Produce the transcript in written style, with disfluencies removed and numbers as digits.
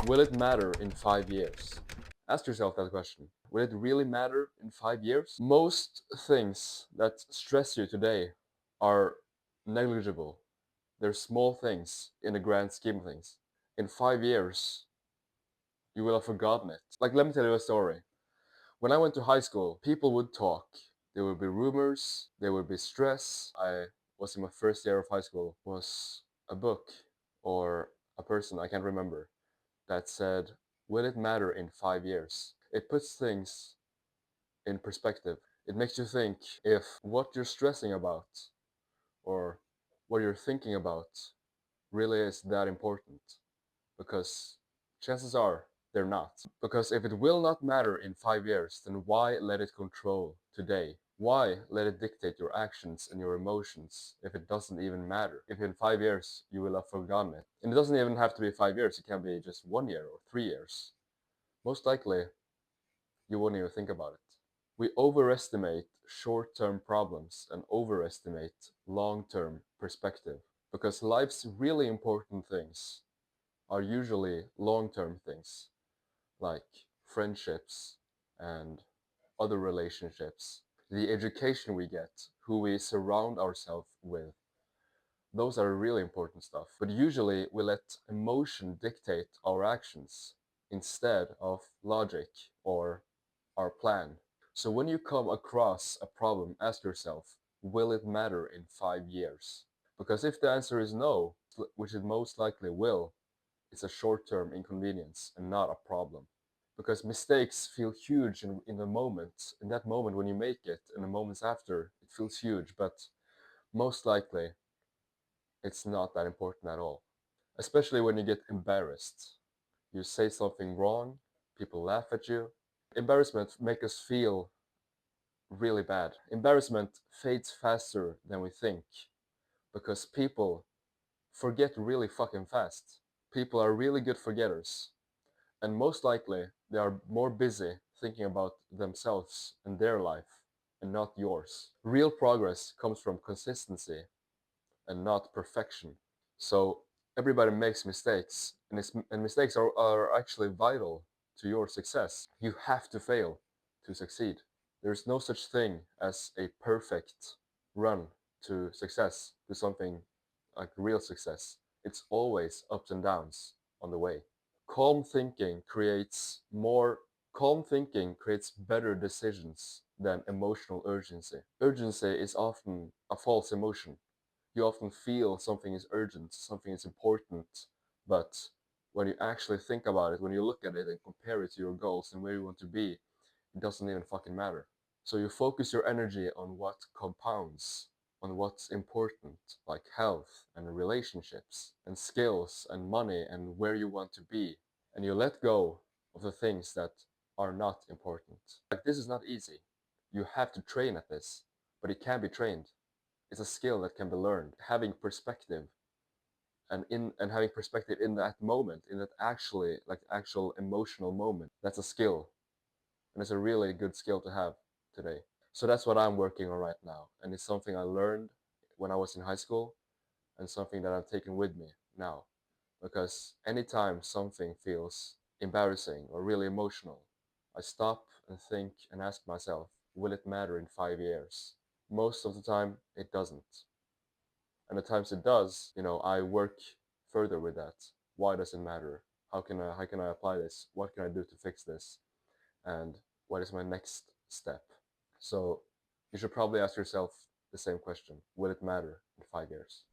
Will it matter in 5 years? Ask yourself that question. Will it really matter in 5 years? Most things that stress you today are negligible. They're small things in the grand scheme of things. In 5 years, you will have forgotten it. Like, let me tell you a story. When I went to high school, people would talk. There would be rumors, there would be stress. I was in my first year of high school, was a book or a person, I can't remember, that said, will it matter in 5 years? It puts things in perspective. It makes you think if what you're stressing about or what you're thinking about really is that important. Because chances are they're not. Because if it will not matter in 5 years, then why let it control today? Why let it dictate your actions and your emotions if it doesn't even matter? If in 5 years you will have forgotten it. And it doesn't even have to be 5 years, it can be just 1 year or 3 years. Most likely, you won't even think about it. We overestimate short-term problems and overestimate long-term perspective because life's really important things are usually long-term things like friendships and other relationships, the education we get, who we surround ourselves with. Those are really important stuff. But usually we let emotion dictate our actions instead of logic or our plan. So when you come across a problem, ask yourself, will it matter in 5 years? Because if the answer is no, which it most likely will, it's a short-term inconvenience and not a problem. Because mistakes feel huge in the moment. In that moment when you make it, and the moments after, it feels huge, but most likely it's not that important at all. Especially when you get embarrassed. You say something wrong, people laugh at you. Embarrassment makes us feel really bad. Embarrassment fades faster than we think because people forget really fucking fast. People are really good forgetters. And most likely, they are more busy thinking about themselves and their life and not yours. Real progress comes from consistency and not perfection. So everybody makes mistakes, and mistakes are actually vital to your success. You have to fail to succeed. There's no such thing as a perfect run to success, to something like real success. It's always ups and downs on the way. Calm thinking creates more Calm thinking creates better decisions than emotional urgency. Urgency is often a false emotion. You often feel something is urgent, something is important, but when you actually think about it, when you look at it and compare it to your goals and where you want to be, it doesn't even fucking matter. So you focus your energy on what compounds, on what's important, like health and relationships and skills and money and where you want to be. And you let go of the things that are not important. Like, this is not easy. You have to train at this, but it can be trained. It's a skill that can be learned. Having perspective and having perspective in that moment, in that actual emotional moment, that's a skill. And it's a really good skill to have today. So that's what I'm working on right now. And it's something I learned when I was in high school and something that I've taken with me now. Because anytime something feels embarrassing or really emotional, I stop and think and ask myself, will it matter in 5 years? Most of the time, it doesn't. And the times it does, I work further with that. Why does it matter? How can I apply this? What can I do to fix this? And what is my next step? So you should probably ask yourself the same question. Will it matter in 5 years?